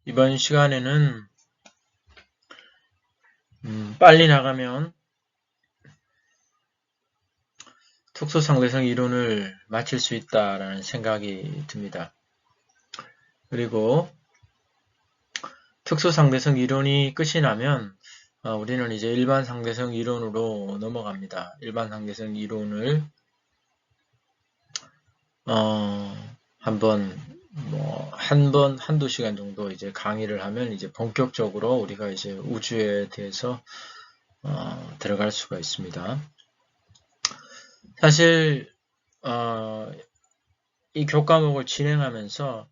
이번 시간에는 빨리 나가면 특수상대성 이론을 마칠 수 있다라는 생각이 듭니다. 그리고 특수상대성 이론이 끝이 나면 우리는 이제 일반상대성 이론으로 넘어갑니다. 일반상대성 이론을 한두 시간 정도 이제 강의를 하면 이제 본격적으로 우리가 이제 우주에 대해서 들어갈 수가 있습니다. 사실 이 교과목을 진행하면서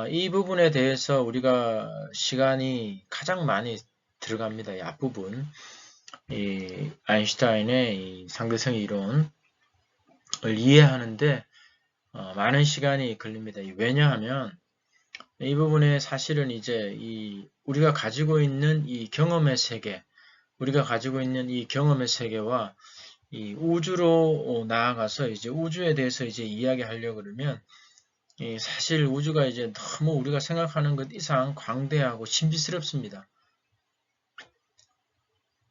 이 부분에 대해서 우리가 시간이 가장 많이 들어갑니다. 이 앞부분, 이 아인슈타인의 이 상대성 이론을 이해하는데 많은 시간이 걸립니다. 왜냐하면 이 부분에 사실은 이제 우리가 가지고 있는 이 경험의 세계, 우리가 가지고 있는 이 경험의 세계와 이 우주로 나아가서 이제 우주에 대해서 이제 이야기하려고 그러면 사실 우주가 이제 너무 우리가 생각하는 것 이상 광대하고 신비스럽습니다.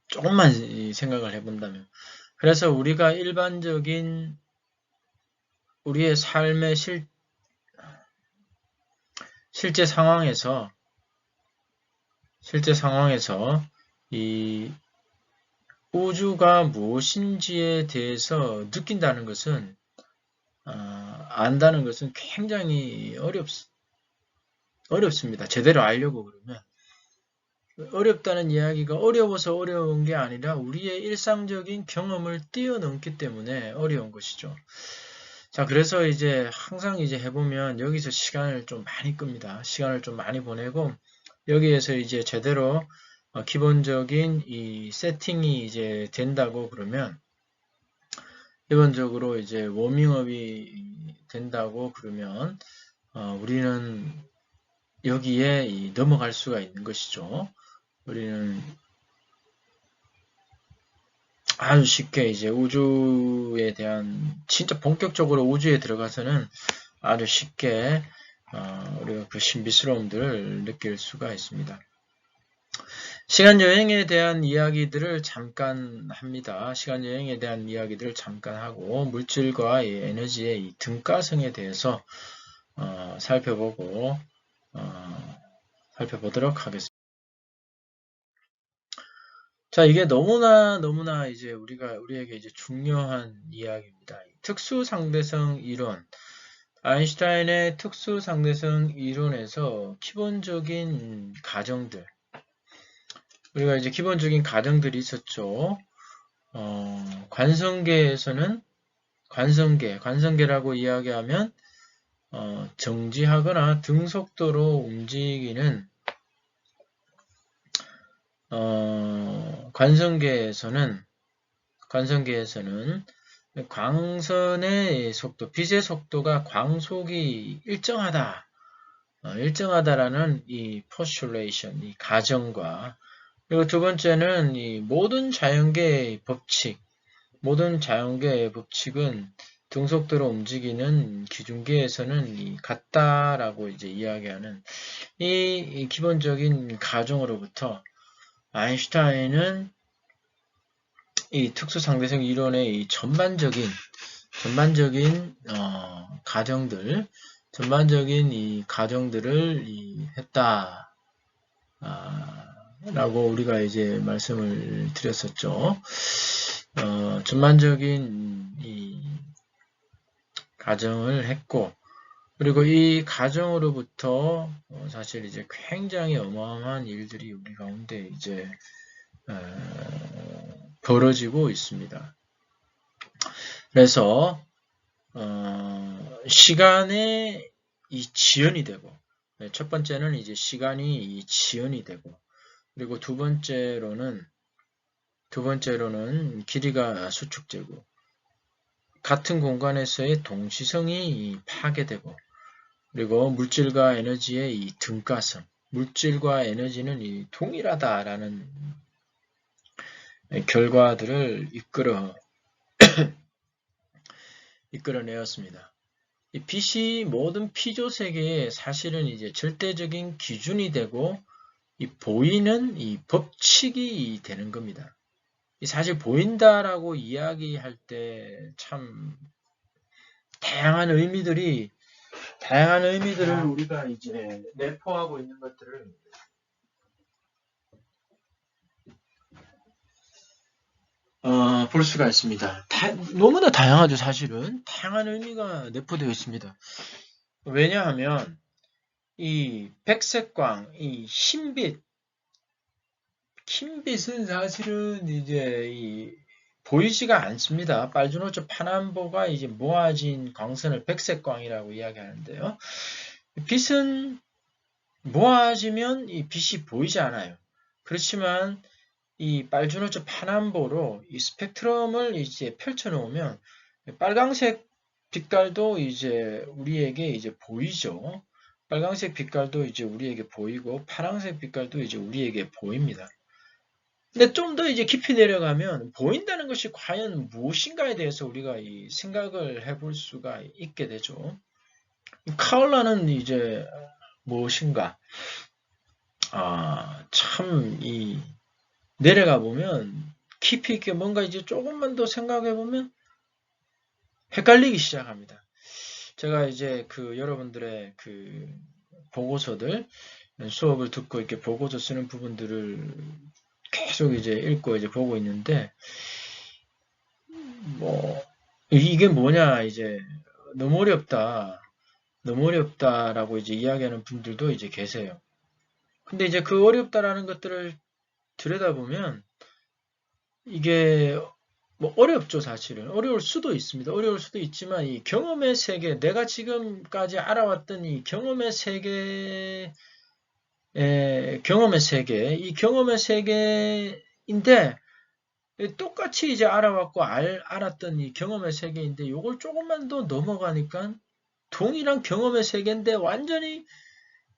조금만 생각을 해본다면. 그래서 우리가 일반적인 우리의 삶의 실제 상황에서 이 우주가 무엇인지에 대해서 느낀다는 것은 안다는 것은 굉장히 어렵습니다. 제대로 알려고 그러면. 어렵다는 이야기가 어려워서 어려운 게 아니라 우리의 일상적인 경험을 뛰어넘기 때문에 어려운 것이죠. 자, 그래서 이제 항상 이제 해보면 여기서 시간을 좀 많이 끕니다. 시간을 좀 많이 보내고 여기에서 이제 제대로 기본적인 이 세팅이 이제 된다고 그러면 기본적으로 이제 워밍업이 된다고 그러면 우리는 여기에 넘어갈 수가 있는 것이죠. 우리는 아주 쉽게 이제 우주에 대한 진짜 본격적으로 우주에 들어가서는 아주 쉽게 우리가 그 신비스러움들을 느낄 수가 있습니다. 시간 여행에 대한 이야기들을 잠깐 합니다. 시간 여행에 대한 이야기들을 잠깐 하고 물질과 에너지의 이 등가성에 대해서 살펴보도록 하겠습니다. 자, 이게 너무나 이제 우리에게 이제 중요한 이야기입니다. 특수상대성 이론. 아인슈타인의 특수상대성 이론에서 기본적인 가정들. 우리가 이제 기본적인 가정들이 있었죠. 관성계에서는 관성계라고 이야기하면 정지하거나 등속도로 움직이는 관성계에서는 광선의 속도, 빛의 속도가 광속이 일정하다라는 이 postulation, 이 가정과 그리고 두 번째는 이 모든 자연계의 법칙은 등속도로 움직이는 기준계에서는 같다라고 이제 이야기하는 이 기본적인 가정으로부터 아인슈타인은 이 특수상대성 이론의 이 전반적인 가정들을 했다. 라고 우리가 이제 말씀을 드렸었죠. 전반적인 이 가정을 했고, 그리고 이 가정으로부터 사실 이제 굉장히 어마어마한 일들이 우리 가운데 이제 벌어지고 있습니다. 그래서 시간의 이 지연이 되고, 첫 번째는 이제 시간이 이 지연이 되고, 그리고 두 번째로는 길이가 수축되고, 같은 공간에서의 동시성이 파괴되고, 그리고 물질과 에너지의 이 등가성, 물질과 에너지는 이 동일하다라는 결과들을 이끌어내었습니다. 이 빛이 모든 피조 세계에 사실은 이제 절대적인 기준이 되고 이 보이는 이 법칙이 되는 겁니다. 사실 보인다라고 이야기할 때 참 다양한 의미들을 우리가 이제 내포하고 있는 것들을 볼 수가 있습니다. 너무나 다양하죠, 사실은. 다양한 의미가 내포되어 있습니다. 왜냐하면 이 백색광, 이 흰빛은 사실은 이제 보이지가 않습니다. 빨주노초 파남보가 이제 모아진 광선을 백색광이라고 이야기하는데요. 빛은 모아지면 이 빛이 보이지 않아요. 그렇지만 이 빨주노초 파남보로 이 스펙트럼을 이제 펼쳐 놓으면 빨강색 빛깔도 이제 우리에게 이제 보이죠. 빨강색 빛깔도 이제 우리에게 보이고 파란색 빛깔도 이제 우리에게 보입니다. 근데 좀 더 이제 깊이 내려가면 보인다는 것이 과연 무엇인가에 대해서 우리가 이 생각을 해볼 수가 있게 되죠. 컬러는 이제 무엇인가? 참 내려가 보면 깊이 있게 뭔가 이제 조금만 더 생각해 보면 헷갈리기 시작합니다. 제가 이제 여러분들의 보고서들 수업을 듣고 이렇게 보고서 쓰는 부분들을 계속 이제 읽고 이제 보고 있는데 이게 뭐냐 이제 너무 어렵다라고 이제 이야기하는 분들도 이제 계세요. 근데 이제 그 어렵다라는 것들을 들여다보면 이게 어렵죠, 사실은. 어려울 수도 있습니다. 어려울 수도 있지만 이 경험의 세계, 내가 지금까지 알아왔던 이 경험의 세계, 이 경험의 세계인데 똑같이 이제 알아왔고 알았던 이 경험의 세계인데 요걸 조금만 더 넘어가니까 동일한 경험의 세계인데 완전히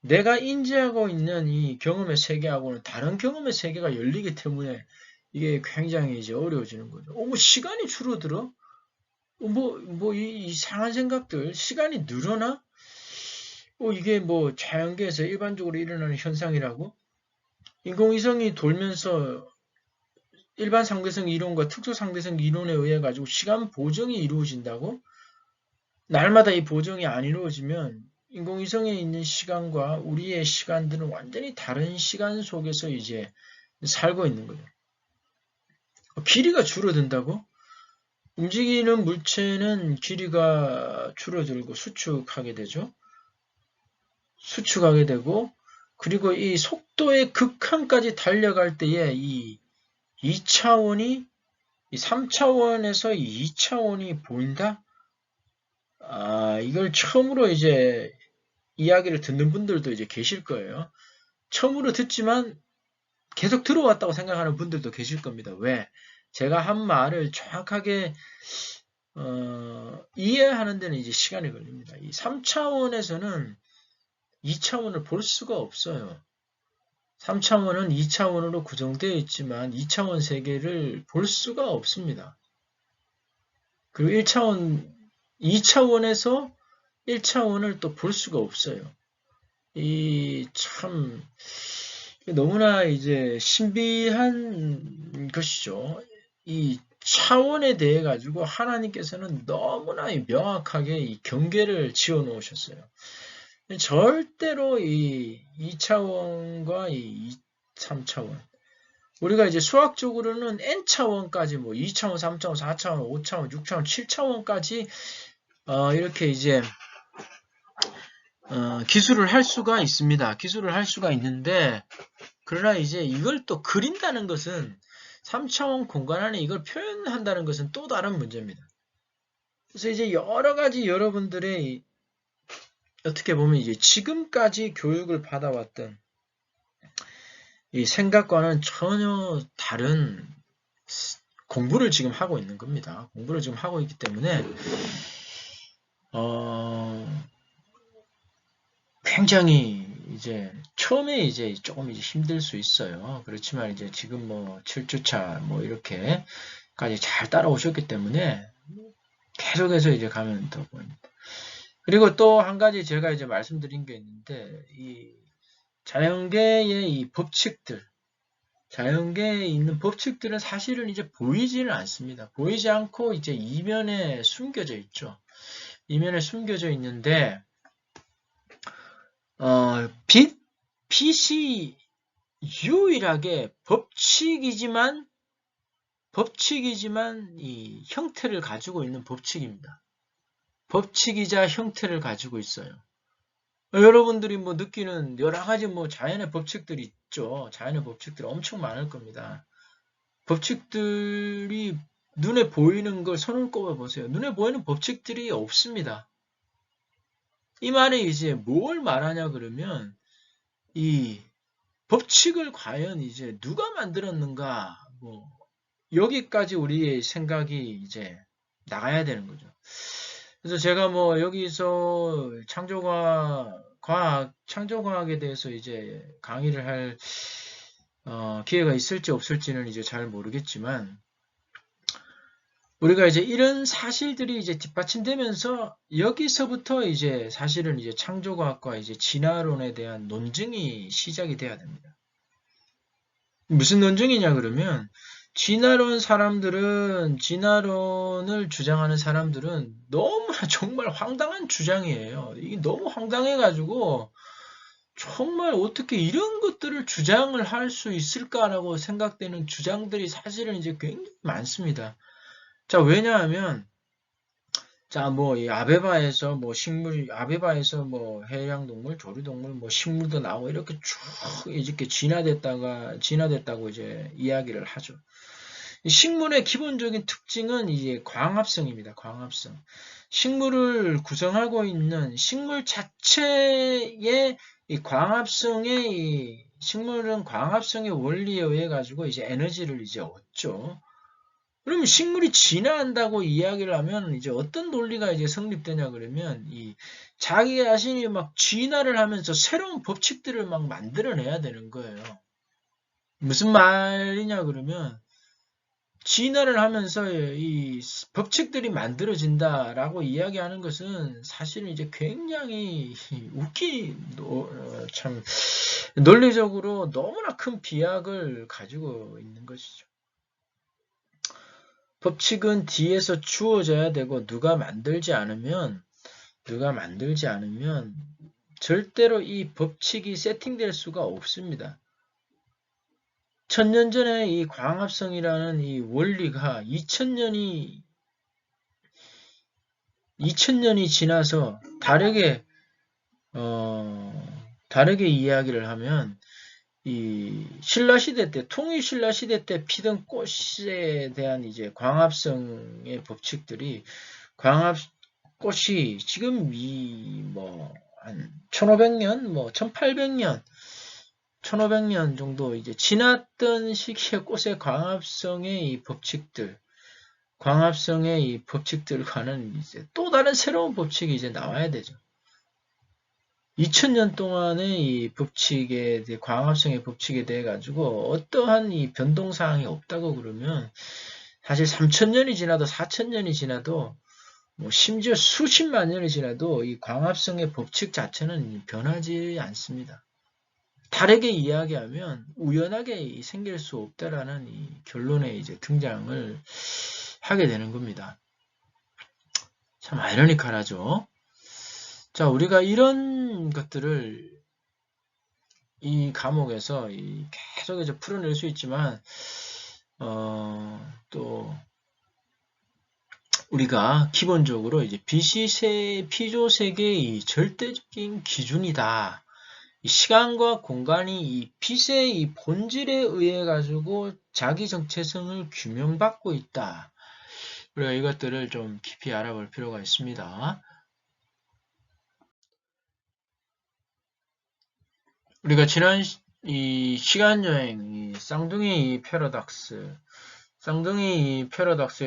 내가 인지하고 있는 이 경험의 세계하고는 다른 경험의 세계가 열리기 때문에 이게 굉장히 이제 어려워지는 거죠. 시간이 줄어들어? 이상한 생각들, 시간이 늘어나? 이게 자연계에서 일반적으로 일어나는 현상이라고? 인공위성이 돌면서 일반 상대성 이론과 특수 상대성 이론에 의해 가지고 시간 보정이 이루어진다고? 날마다 이 보정이 안 이루어지면 인공위성에 있는 시간과 우리의 시간들은 완전히 다른 시간 속에서 이제 살고 있는 거예요. 길이가 줄어든다고? 움직이는 물체는 길이가 줄어들고 수축하게 되죠. 수축하게 되고 그리고 이 속도의 극한까지 달려갈 때에 이 2차원이 이 3차원에서 이 2차원이 보인다? 이걸 처음으로 이제 이야기를 듣는 분들도 이제 계실 거예요. 처음으로 듣지만 계속 들어왔다고 생각하는 분들도 계실 겁니다. 왜? 제가 한 말을 정확하게 이해하는 데는 이제 시간이 걸립니다. 이 3차원에서는 2차원을 볼 수가 없어요. 3차원은 2차원으로 구성되어 있지만 2차원 세계를 볼 수가 없습니다. 그리고 2차원에서 1차원을 또 볼 수가 없어요. 참 너무나 이제 신비한 것이죠. 이 차원에 대해 가지고 하나님께서는 너무나 명확하게 이 경계를 지어 놓으셨어요. 절대로 이 2차원과 이 3차원. 우리가 이제 수학적으로는 n차원까지 2차원, 3차원, 4차원, 5차원, 6차원, 7차원까지 이렇게 이제 기술을 할 수가 있습니다. 기술을 할 수가 있는데 그러나 이제 이걸 또 그린다는 것은 3차원 공간 안에 이걸 표현한다는 것은 또 다른 문제입니다. 그래서 이제 여러 가지 여러분들의 어떻게 보면 이제 지금까지 교육을 받아왔던 이 생각과는 전혀 다른 공부를 지금 하고 있는 겁니다. 공부를 지금 하고 있기 때문에 굉장히 이제 처음에 이제 조금 이제 힘들 수 있어요. 그렇지만 이제 지금 7주차 이렇게까지 잘 따라오셨기 때문에 계속해서 이제 가면 더 보입니다. 그리고 또 한 가지 제가 이제 말씀드린 게 있는데, 이 자연계의 이 법칙들, 자연계에 있는 법칙들은 사실은 이제 보이지는 않습니다. 보이지 않고 이제 이면에 숨겨져 있죠. 이면에 숨겨져 있는데, 빛이 유일하게 법칙이지만 이 형태를 가지고 있는 법칙입니다. 법칙이자 형태를 가지고 있어요. 여러분들이 뭐 느끼는 여러 가지 뭐 자연의 법칙들이 있죠. 자연의 법칙들이 엄청 많을 겁니다. 법칙들이 눈에 보이는 걸 손을 꼽아 보세요. 눈에 보이는 법칙들이 없습니다. 이 말이 이제 뭘 말하냐 그러면 이 법칙을 과연 이제 누가 만들었는가 뭐 여기까지 우리의 생각이 이제 나가야 되는 거죠. 그래서 제가 뭐 여기서 창조과학에 대해서 이제 강의를 할 기회가 있을지 없을지는 이제 잘 모르겠지만 우리가 이제 이런 사실들이 이제 뒷받침되면서 여기서부터 이제 사실은 이제 창조과학과 이제 진화론에 대한 논증이 시작이 돼야 됩니다. 무슨 논증이냐 그러면 진화론을 주장하는 사람들은 너무나 정말 황당한 주장이에요. 이게 너무 황당해가지고 정말 어떻게 이런 것들을 주장을 할 수 있을까라고 생각되는 주장들이 사실은 이제 굉장히 많습니다. 자, 왜냐하면 자, 뭐, 이 아베바에서 뭐, 해양동물, 조류동물, 뭐, 식물도 나오고, 이렇게 쭉, 이렇게 진화됐다고 이제 이야기를 하죠. 식물의 기본적인 특징은 이제 광합성입니다. 광합성. 식물을 구성하고 있는 식물 자체의 이 식물은 광합성의 원리에 의해 가지고 이제 에너지를 이제 얻죠. 그러면 식물이 진화한다고 이야기를 하면 이제 어떤 논리가 이제 성립되냐 그러면 이 자기 자신이 막 진화를 하면서 새로운 법칙들을 막 만들어내야 되는 거예요. 무슨 말이냐 그러면 진화를 하면서 이 법칙들이 만들어진다라고 이야기하는 것은 사실은 이제 굉장히 참 논리적으로 너무나 큰 비약을 가지고 있는 것이죠. 법칙은 뒤에서 주어져야 되고 누가 만들지 않으면 절대로 이 법칙이 세팅될 수가 없습니다. 1000년 전에 이 광합성이라는 이 원리가 2000년이 지나서 다르게 이야기를 하면 이 신라시대 때, 통일신라시대 때 피던 꽃에 대한 이제 광합성의 법칙들이 광합꽃이 지금 한 1500년, 1800년 정도 이제 지났던 시기의 꽃의 광합성의 이 법칙들과는 이제 또 다른 새로운 법칙이 이제 나와야 되죠. 2000년 동안의 이 광합성의 법칙에 대해 가지고 어떠한 이 변동사항이 없다고 그러면 사실 3000년이 지나도 4000년이 지나도 뭐 심지어 수십만 년이 지나도 이 광합성의 법칙 자체는 변하지 않습니다. 다르게 이야기하면 우연하게 생길 수 없다라는 이 결론에 이제 등장을 하게 되는 겁니다. 참 아이러니컬하죠. 자, 우리가 이런 것들을 이 과목에서 계속 이제 풀어낼 수 있지만 또 우리가 기본적으로 이제 피조 세계의 절대적인 기준이다. 이 시간과 공간이 이 빛의 이 본질에 의해 가지고 자기 정체성을 규명받고 있다. 우리가 이것들을 좀 깊이 알아볼 필요가 있습니다. 우리가 지난 이 시간여행, 이 쌍둥이 패러독스에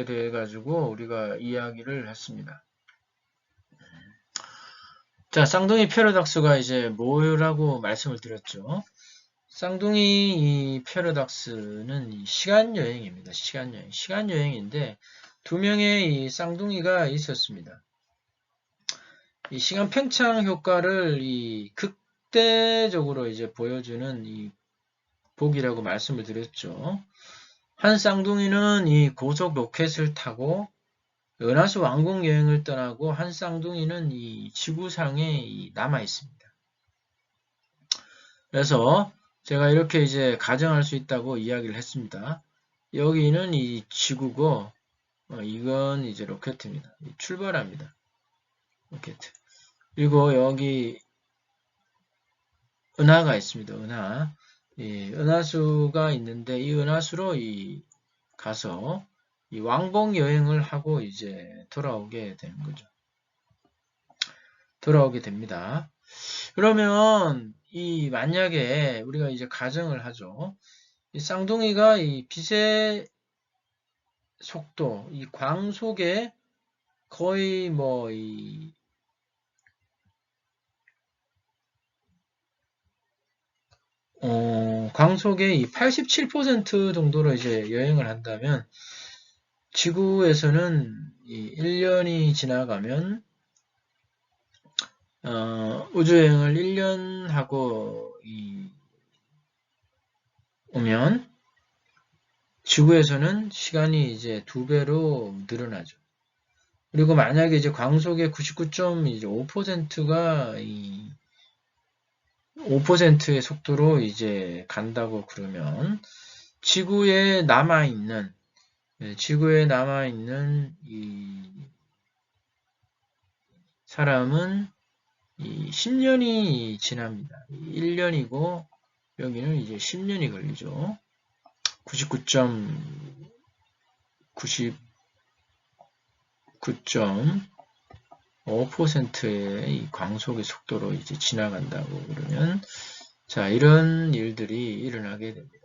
대해 가지고 우리가 이야기를 했습니다. 자, 쌍둥이 패러독스가 이제 뭐라고 말씀을 드렸죠? 쌍둥이 패러독스는 시간여행입니다. 시간여행인데 두 명의 이 쌍둥이가 있었습니다. 이 시간 팽창 효과를 이 극대적으로 이제 보여주는 이 복이라고 말씀을 드렸죠. 한 쌍둥이는 이 고속 로켓을 타고 은하수 왕복 여행을 떠나고 한 쌍둥이는 이 지구상에 남아 있습니다. 그래서 제가 이렇게 이제 가정할 수 있다고 이야기를 했습니다. 여기는 이 지구고 이건 이제 로켓입니다. 출발합니다. 로켓. 그리고 여기 은하가 있습니다. 은하. 이 은하수가 있는데 이 은하수로 가서 이 왕복 여행을 하고 이제 돌아오게 되는 거죠. 돌아오게 됩니다. 그러면 만약에 우리가 이제 가정을 하죠. 이 쌍둥이가 이 빛의 속도, 이 광속에 거의 광속의 87% 정도로 이제 여행을 한다면 지구에서는 1년이 지나가면 우주여행을 1년 하고 오면 지구에서는 시간이 이제 2배로 늘어나죠. 그리고 만약에 이제 광속의 99.5%가 5%의 속도로 이제 간다고 그러면 지구에 남아있는 이 사람은 10년이 지납니다. 1년이고 여기는 이제 10년이 걸리죠. 99.5%의 이 광속의 속도로 이제 지나간다고 그러면 자, 이런 일들이 일어나게 됩니다.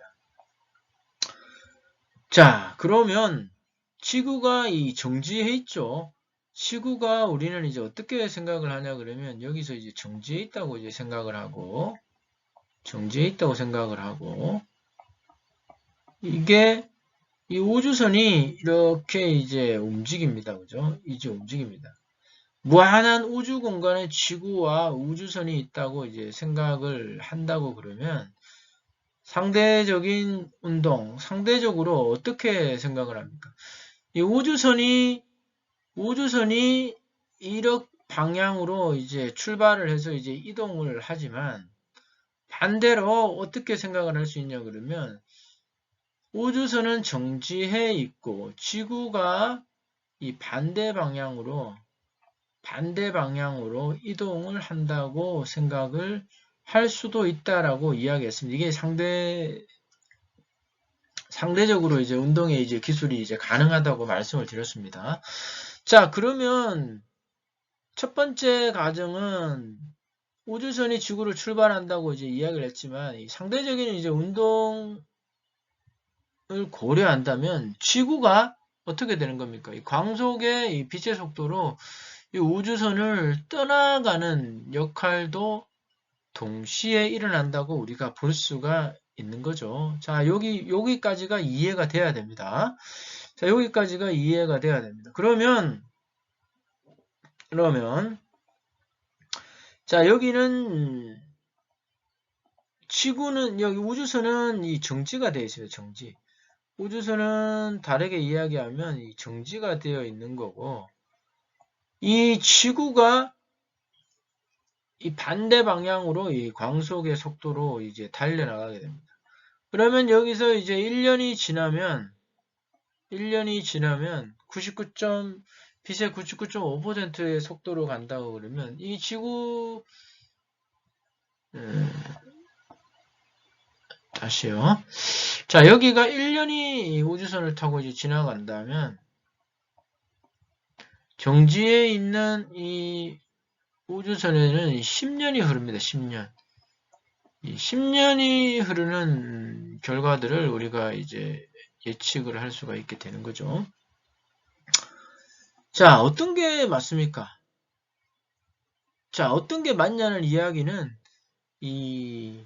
자, 그러면 지구가 정지해 있죠. 지구가 우리는 이제 어떻게 생각을 하냐 그러면 여기서 이제 정지해 있다고 이제 생각을 하고 이게 이 우주선이 이렇게 이제 움직입니다. 그죠? 이제 움직입니다. 무한한 우주 공간에 지구와 우주선이 있다고 이제 생각을 한다고 그러면 상대적인 운동, 상대적으로 어떻게 생각을 합니까? 이 우주선이 이렇게 방향으로 이제 출발을 해서 이제 이동을 하지만 반대로 어떻게 생각을 할 수 있냐 그러면 우주선은 정지해 있고 지구가 이 반대 방향으로 이동을 한다고 생각을 할 수도 있다라고 이야기했습니다. 이게 상대적으로 이제 운동의 이제 기술이 이제 가능하다고 말씀을 드렸습니다. 자, 그러면 첫 번째 가정은 우주선이 지구를 출발한다고 이제 이야기를 했지만 상대적인 이제 운동을 고려한다면 지구가 어떻게 되는 겁니까? 이 광속의 이 빛의 속도로 이 우주선을 떠나가는 역할도 동시에 일어난다고 우리가 볼 수가 있는 거죠. 자, 여기까지가 이해가 돼야 됩니다. 자, 여기까지가 이해가 돼야 됩니다. 그러면, 자, 여기는, 여기 우주선은 이 정지가 되어 있어요, 정지. 우주선은 다르게 이야기하면 이 정지가 되어 있는 거고, 이 지구가 이 반대 방향으로 이 광속의 속도로 이제 달려나가게 됩니다. 그러면 여기서 이제 1년이 지나면 빛의 99.5%의 속도로 간다고 그러면 이 지구 다시요. 자, 여기가 1년이 우주선을 타고 이제 지나간다면 정지에 있는 이 우주선에는 10년이 흐릅니다. 10년. 이 10년이 흐르는 결과들을 우리가 이제 예측을 할 수가 있게 되는 거죠. 자, 어떤 게 맞습니까? 자, 어떤 게 맞냐는 이야기는 이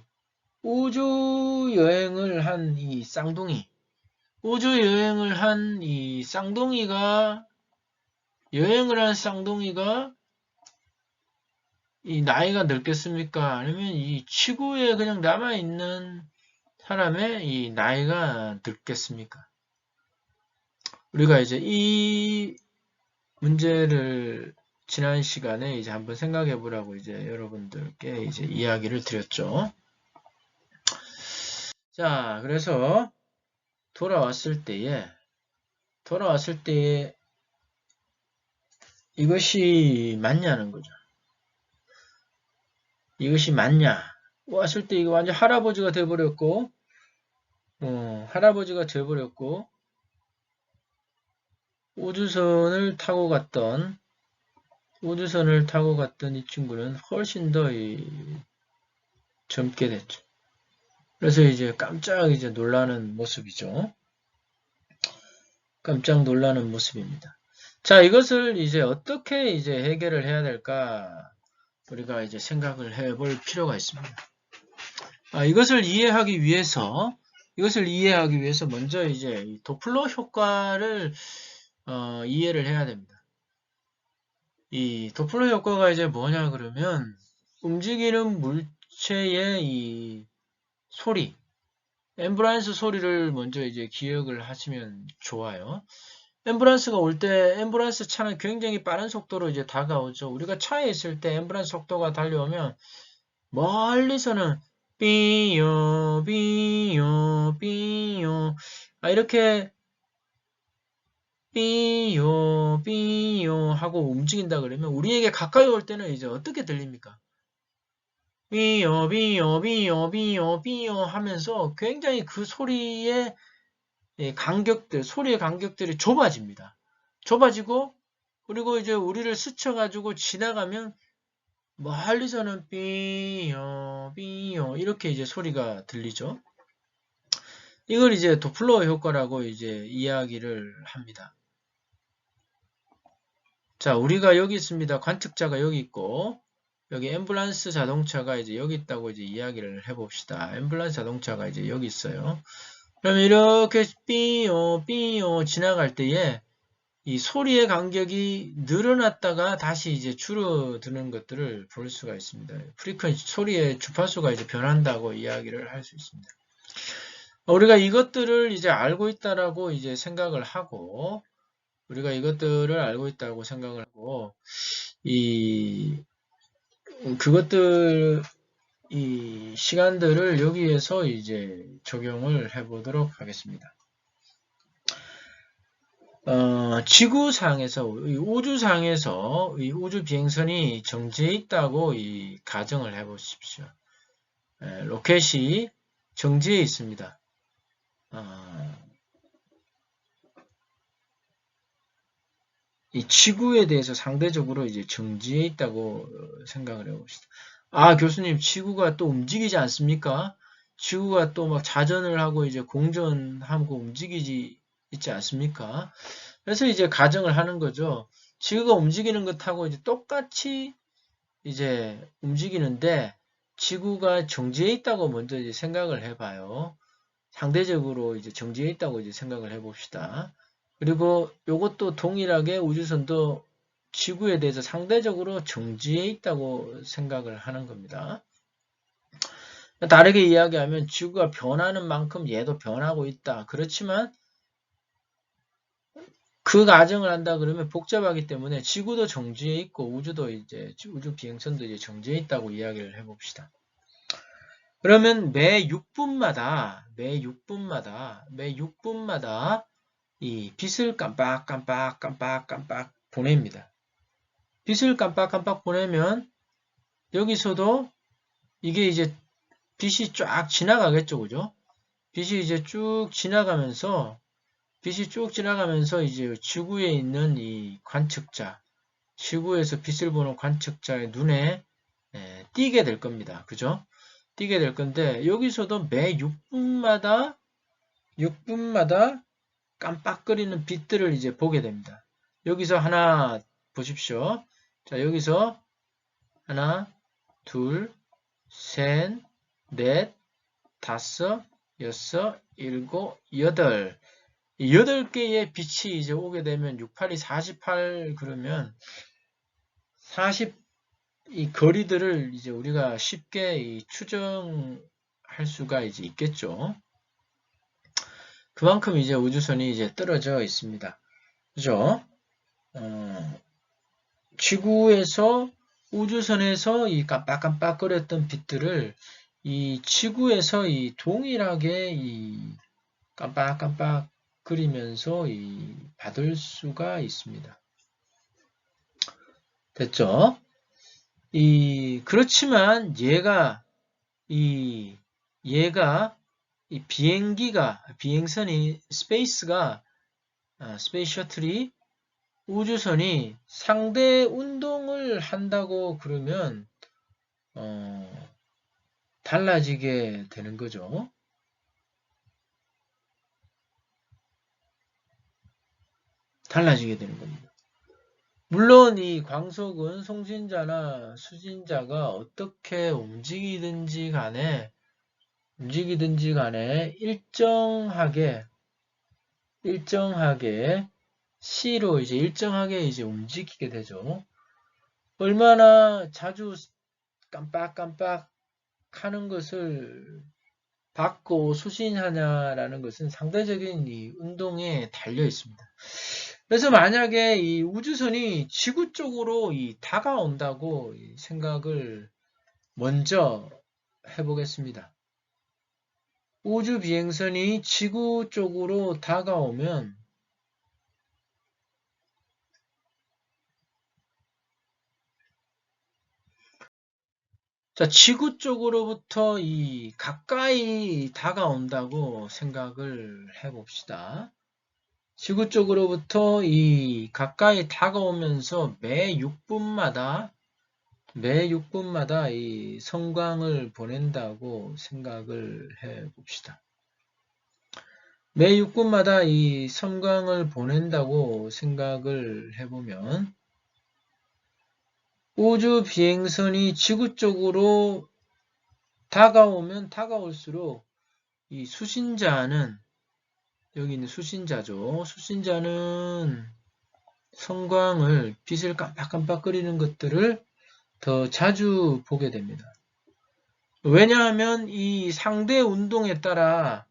우주 여행을 한 이 쌍둥이, 여행을 한 쌍둥이가 이 나이가 늙겠습니까? 아니면 이 지구에 그냥 남아있는 사람의 이 나이가 늙겠습니까? 우리가 이제 이 문제를 지난 시간에 이제 한번 생각해 보라고 이제 여러분들께 이제 이야기를 드렸죠. 자, 그래서 돌아왔을 때에 이것이 맞냐는 거죠. 이것이 맞냐? 왔을 때 이거 완전 할아버지가 돼버렸고, 할아버지가 돼버렸고, 우주선을 타고 갔던 이 친구는 훨씬 더 젊게 됐죠. 그래서 이제 깜짝 이제 놀라는 모습이죠. 깜짝 놀라는 모습입니다. 자, 이것을 이제 어떻게 이제 해결을 해야 될까? 우리가 이제 생각을 해볼 필요가 있습니다. 이것을 이해하기 위해서 먼저 이제 도플러 효과를 이해를 해야 됩니다. 이 도플러 효과가 이제 뭐냐 그러면 움직이는 물체의 이 소리, 앰뷸런스 소리를 먼저 이제 기억을 하시면 좋아요. 앰뷸런스가 올 때 앰뷸런스 차는 굉장히 빠른 속도로 이제 다가오죠. 우리가 차에 있을 때 앰뷸런스 속도가 달려오면 멀리서는 삐요 삐요 삐요 이렇게 삐요 삐요 하고 움직인다 그러면 우리에게 가까이 올 때는 이제 어떻게 들립니까? 삐요 삐요 삐요 삐요 삐요 하면서 굉장히 그 소리의 소리의 간격들이 좁아집니다. 좁아지고 그리고 이제 우리를 스쳐가지고 지나가면 멀리서는 삐요 삐요 이렇게 이제 소리가 들리죠. 이걸 이제 도플러 효과라고 이제 이야기를 합니다. 자, 우리가 여기 있습니다. 관측자가 여기 있고 여기 앰뷸런스 자동차가 이제 여기 있다고 이제 이야기를 해봅시다. 앰뷸런스 자동차가 이제 여기 있어요. 그러면 이렇게 삐요 삐요 지나갈 때에 이 소리의 간격이 늘어났다가 다시 이제 줄어드는 것들을 볼 수가 있습니다. 프리퀀시 소리의 주파수가 이제 변한다고 이야기를 할 수 있습니다. 우리가 이것들을 이제 알고 있다라고 이제 생각을 하고 우리가 이것들을 알고 있다고 생각을 하고 그것들 이 시간들을 여기에서 이제 적용을 해 보도록 하겠습니다. 지구상에서, 우주상에서 이 우주 비행선이 정지해 있다고 이 가정을 해 보십시오. 로켓이 정지해 있습니다. 이 지구에 대해서 상대적으로 이제 정지해 있다고 생각을 해 봅시다. 교수님, 지구가 또 움직이지 않습니까? 지구가 또 막 자전을 하고 이제 공전하고 움직이지 있지 않습니까? 그래서 이제 가정을 하는 거죠. 지구가 움직이는 것하고 이제 똑같이 이제 움직이는데 지구가 정지해 있다고 먼저 이제 생각을 해봐요. 상대적으로 이제 정지해 있다고 이제 생각을 해봅시다. 그리고 이것도 동일하게 우주선도 지구에 대해서 상대적으로 정지해 있다고 생각을 하는 겁니다. 다르게 이야기하면 지구가 변하는 만큼 얘도 변하고 있다. 그렇지만 그 가정을 한다 그러면 복잡하기 때문에 지구도 정지해 있고 우주 비행선도 이제 정지해 있다고 이야기를 해봅시다. 그러면 매 6분마다 이 빛을 깜빡깜빡 보냅니다. 빛을 깜빡깜빡 보내면 여기서도 이게 이제 빛이 쫙 지나가겠죠, 그죠? 빛이 쭉 지나가면서 이제 지구에 있는 이 관측자, 지구에서 빛을 보는 관측자의 눈에 띄게 될 겁니다. 그죠? 띄게 될 건데 여기서도 매 6분마다 깜빡거리는 빛들을 이제 보게 됩니다. 여기서 하나 보십시오. 자, 여기서 하나, 둘, 셋, 넷, 다섯, 여섯, 일곱, 여덟. 8개의 빛이 이제 오게 되면 6, 8이 48 그러면 이 거리들을 이제 우리가 쉽게 추정할 수가 이제 있겠죠. 그만큼 이제 우주선이 이제 떨어져 있습니다. 그죠? 지구에서 우주선에서 이 깜빡깜빡거렸던 빛들을 이 지구에서 이 동일하게 이 깜빡깜빡거리면서 이 받을 수가 있습니다. 됐죠? 그렇지만 얘가 이 비행선이 스페이스 셔틀이 우주선이 상대 운동을 한다고 그러면 달라지게 되는 거죠. 달라지게 되는 겁니다. 물론 이 광속은 송신자나 수신자가 어떻게 움직이든지 간에 일정하게 C로 이제 일정하게 이제 움직이게 되죠. 얼마나 자주 깜빡깜빡 하는 것을 받고 수신하냐라는 것은 상대적인 이 운동에 달려 있습니다. 그래서 만약에 이 우주선이 지구 쪽으로 다가온다고 생각을 먼저 해보겠습니다. 우주 비행선이 지구 쪽으로 다가오면 자, 지구 쪽으로부터 가까이 다가온다고 생각을 해봅시다. 지구 쪽으로부터 가까이 다가오면서 매 6분마다 이 성광을 보낸다고 생각을 해봅시다. 매 6분마다 이 성광을 보낸다고 생각을 해보면 우주 비행선이 지구 쪽으로 다가오면 다가올수록 이 수신자는 여기 있는 수신자죠. 수신자는 성광을 빛을 깜빡깜빡거리는 것들을 더 자주 보게 됩니다. 왜냐하면 이 상대 운동에 따라서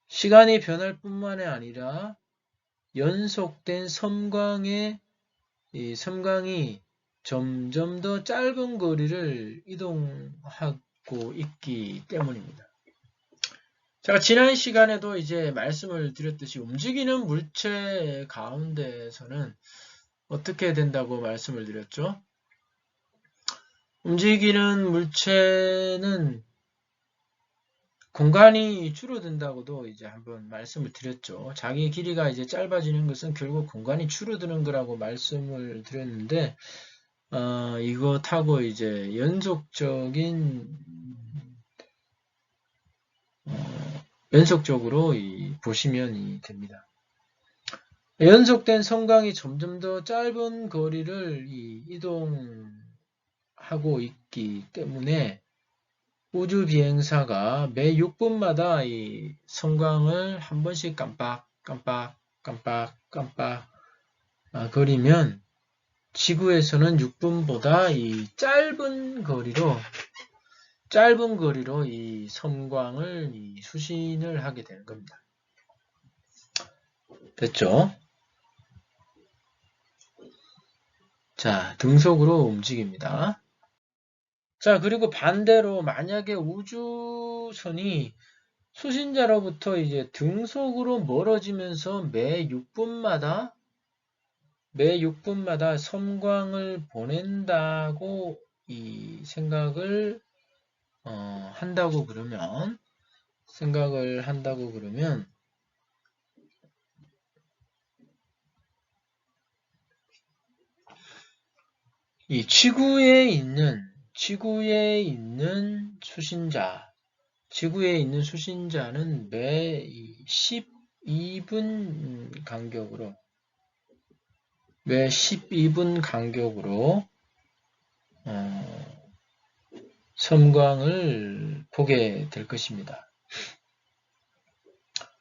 시간이 변할 뿐만이 아니라 연속된 섬광이 점점 더 짧은 거리를 이동하고 있기 때문입니다. 제가 지난 시간에도 이제 말씀을 드렸듯이 움직이는 물체 가운데서는 어떻게 된다고 말씀을 드렸죠? 움직이는 물체는 공간이 줄어든다고도 이제 한번 말씀을 드렸죠. 자기 길이가 이제 짧아지는 것은 결국 공간이 줄어드는 거라고 말씀을 드렸는데, 이것하고 이제 연속적으로 보시면 됩니다. 연속된 성광이 점점 더 짧은 거리를 이동하고 있기 때문에 우주 비행사가 매 6분마다 이 성광을 한 번씩 깜빡 거리면 지구에서는 6분보다 짧은 거리로 이 섬광을 수신을 하게 되는 겁니다. 됐죠? 자, 등속으로 움직입니다. 자, 그리고 반대로 만약에 우주선이 수신자로부터 이제 등속으로 멀어지면서 매 6분마다 섬광을 보낸다고 생각을 한다고 그러면 이 지구에 있는 수신자는 매 12분 간격으로 섬광을 보게 될 것입니다.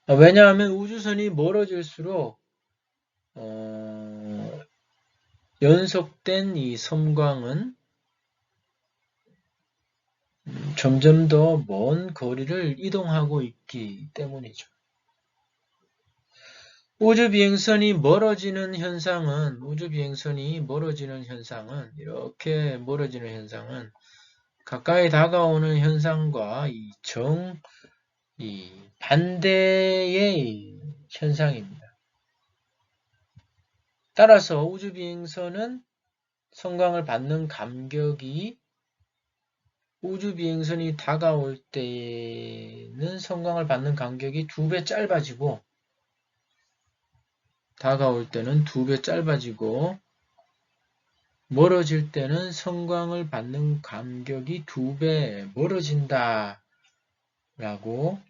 왜냐하면 우주선이 멀어질수록 연속된 이 섬광은 점점 더 먼 거리를 이동하고 있기 때문이죠. 우주비행선이 멀어지는 현상은 이렇게 멀어지는 현상은 가까이 다가오는 현상과 이 반대의 현상입니다. 따라서 우주비행선은 섬광을 받는 간격이 우주비행선이 다가올 때는 섬광을 받는 간격이 2배 짧아지고 다가올 때는 2배 짧아지고 멀어질 때는 섬광을 받는 간격이 2배 멀어진다 라고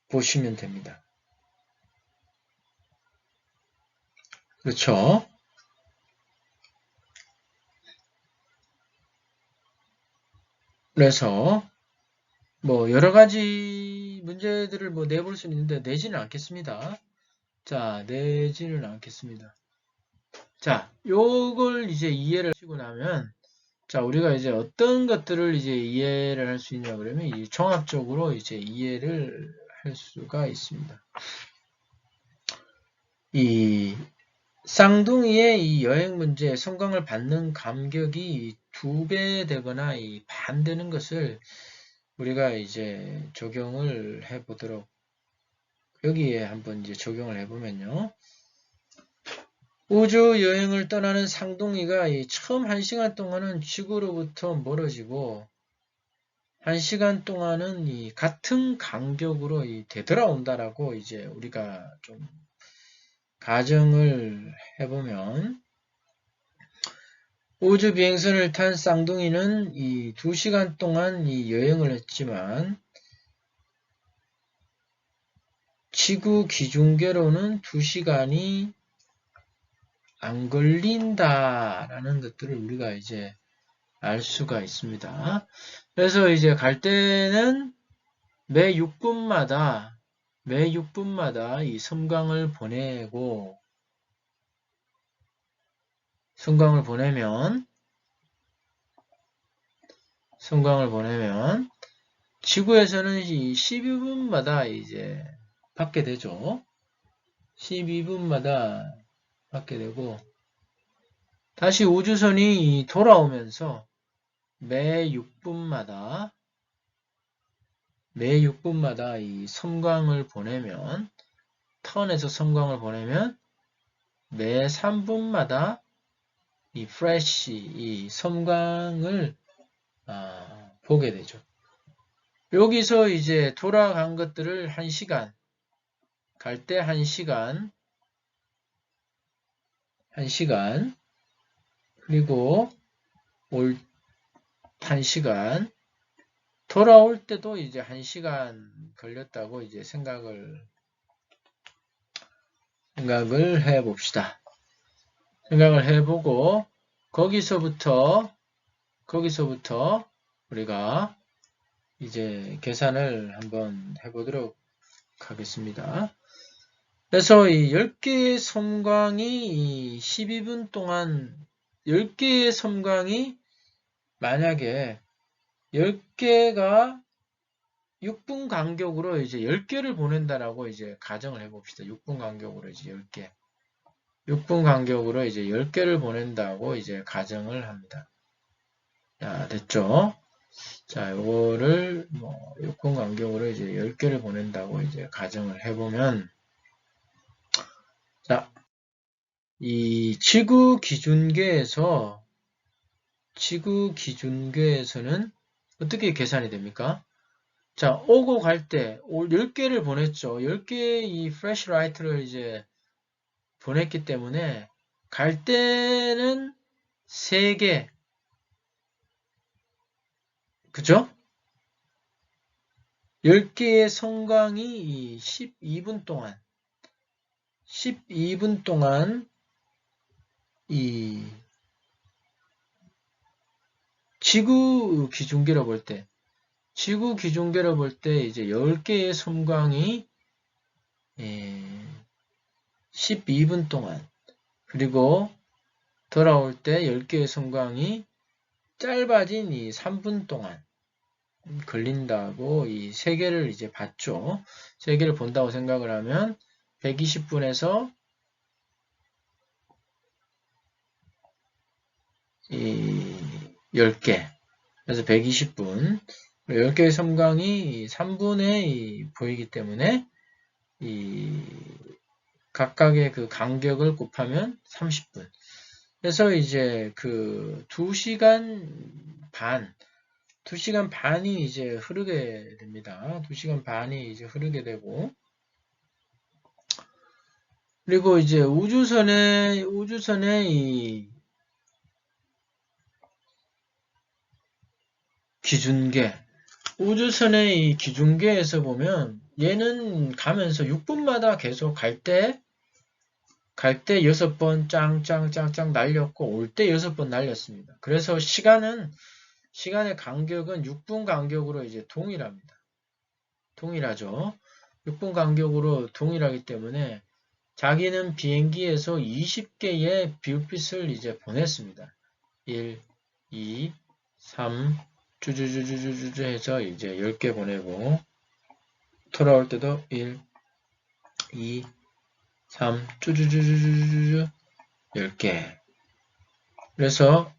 보시면 됩니다. 그렇죠? 그래서 여러 가지 문제들을 내볼 수는 있는데 내지는 않겠습니다. 자, 내지는 않겠습니다. 자, 요걸 이제 이해를 하시고 나면 자, 우리가 이제 어떤 것들을 이제 이해를 할 수 있냐 그러면 이제 종합적으로 이제 이해를 할 수가 있습니다. 이 쌍둥이의 이 여행 문제, 섬광을 받는 간격이 2배 되거나 반되는 것을 우리가 이제 적용을 해 보도록 여기에 한번 이제 적용을 해 보면요. 우주 여행을 떠나는 쌍둥이가 처음 1시간 동안은 지구로부터 멀어지고 1시간 동안은 같은 간격으로 되돌아온다라고 이제 우리가 좀 가정을 해보면 우주 비행선을 탄 쌍둥이는 2시간 동안 여행을 했지만 지구 기준계로는 2시간이 안 걸린다라는 것들을 우리가 이제 알 수가 있습니다. 그래서 이제 갈 때는 매 6분마다 이 섬광을 보내고 섬광을 보내면 지구에서는 12분마다 이제 받게 되죠. 12분마다 받게 되고 다시 우주선이 돌아오면서 매 6분마다 이 섬광을 보내면 턴에서 섬광을 보내면 매 3분마다 이 프레쉬, 이 섬광을 보게 되죠. 여기서 이제 돌아간 것들을 1시간, 갈 때 1시간, 그리고 올 1시간, 돌아올 때도 이제 1시간 걸렸다고 이제 생각을 해봅시다. 생각을 해보고 거기서부터 우리가 이제 계산을 한번 해보도록 하겠습니다. 그래서 이 10개의 섬광이 12분 동안 10개의 섬광이 만약에 10개가 6분 간격으로 이제 10개를 보낸다라고 이제 가정을 해봅시다. 6분 간격으로 이제 10개. 6분 간격으로 이제 10개를 보낸다고 이제 가정을 합니다. 자, 됐죠? 자, 요거를 6분 간격으로 이제 10개를 보낸다고 이제 가정을 해보면 자, 이 지구 기준계에서는 어떻게 계산이 됩니까? 자, 오고 갈 때 10개를 보냈죠. 10개의 이 플래시라이트를 이제 보냈기 때문에 갈 때는 3개. 그죠? 10개의 섬광이 12분 동안 이 지구 기준계로 볼 때 이제 10개의 섬광이 12분 동안, 그리고 돌아올 때 10개의 섬광이 짧아진 이 3분 동안 걸린다고 이 3개를 이제 봤죠. 3개를 본다고 생각을 하면 120분에서 이 10개, 그래서 120분, 10개의 섬광이 3분에 보이기 때문에 이 각각의 그 간격을 곱하면 30분. 그래서 이제 그 2시간 반이 이제 흐르게 됩니다. 2시간 반이 이제 흐르게 되고, 그리고 이제 우주선의 이 기준계, 우주선의 이 기준계에서 보면 얘는 가면서 6분마다 계속 갈 때 6번 짱짱짱짱 날렸고 올 때 6번 날렸습니다. 그래서 시간의 간격은 6분 간격으로 이제 동일합니다. 동일하죠. 6분 간격으로 동일하기 때문에 자기는 비행기에서 20개의 뷰빛을 이제 보냈습니다. 1, 2, 3, 쭈쭈쭈쭈쭈쭈 해서 이제 10개 보내고, 돌아올 때도 1, 2, 3, 쭈쭈쭈쭈쭈쭈 10개. 그래서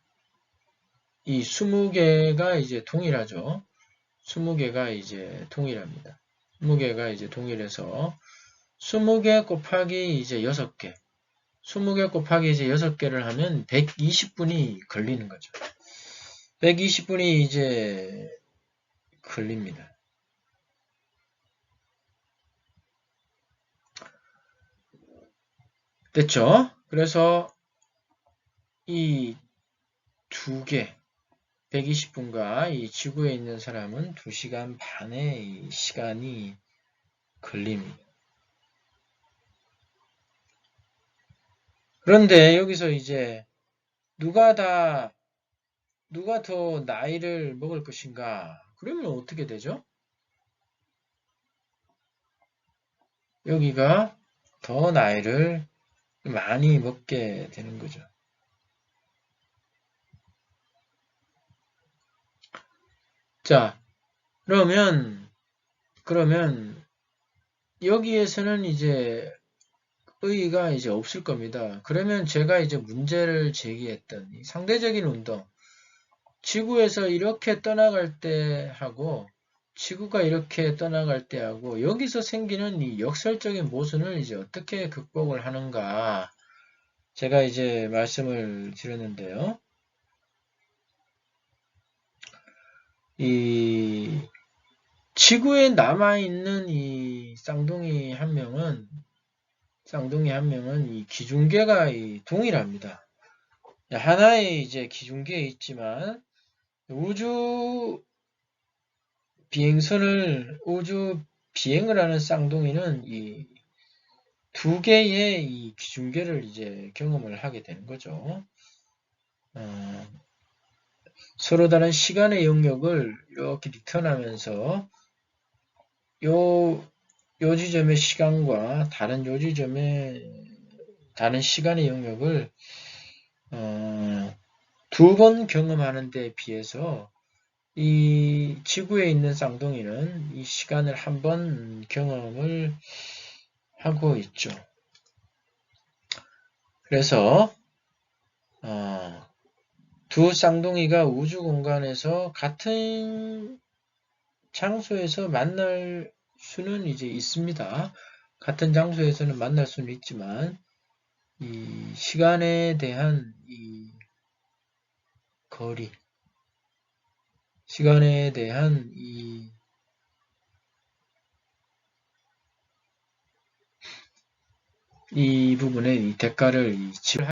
이 20개가 이제 동일하죠. 20개가 이제 동일합니다. 20개가 이제 동일해서 20개 곱하기 이제 6개. 20개 곱하기 이제 6개를 하면 120분이 걸리는 거죠. 120분이 이제 걸립니다. 됐죠? 그래서 이 2개, 120분과 이 지구에 있는 사람은 2시간 반의 시간이 걸립니다. 그런데 여기서 이제 누가 더 나이를 먹을 것인가? 그러면 어떻게 되죠? 여기가 더 나이를 많이 먹게 되는 거죠. 자, 그러면 여기에서는 이제 의의가 이제 없을 겁니다. 그러면 제가 이제 문제를 제기했던 이 상대적인 운동, 지구에서 이렇게 떠나갈 때 하고 지구가 이렇게 떠나갈 때 하고 여기서 생기는 이 역설적인 모순을 이제 어떻게 극복을 하는가, 제가 이제 말씀을 드렸는데요. 이 지구에 남아있는 이 쌍둥이 한 명은 이 기준계가 동일합니다. 하나의 이제 기준계에 있지만 우주 비행을 하는 쌍둥이는 이 2개의 이 기준계를 이제 경험을 하게 되는 거죠. 서로 다른 시간의 영역을 이렇게 리턴하면서 요 지점의 시간과 다른 다른 시간의 영역을 2번 경험하는 데 비해서 이 지구에 있는 쌍둥이는 이 시간을 1번 경험을 하고 있죠. 그래서 두 쌍둥이가 우주 공간에서 같은 장소에서 만날 수는 이제 있습니다. 같은 장소에서는 만날 수는 있지만 이 시간에 대한 이 거리, 시간에 대한 이 부분의 이 대가를 지불할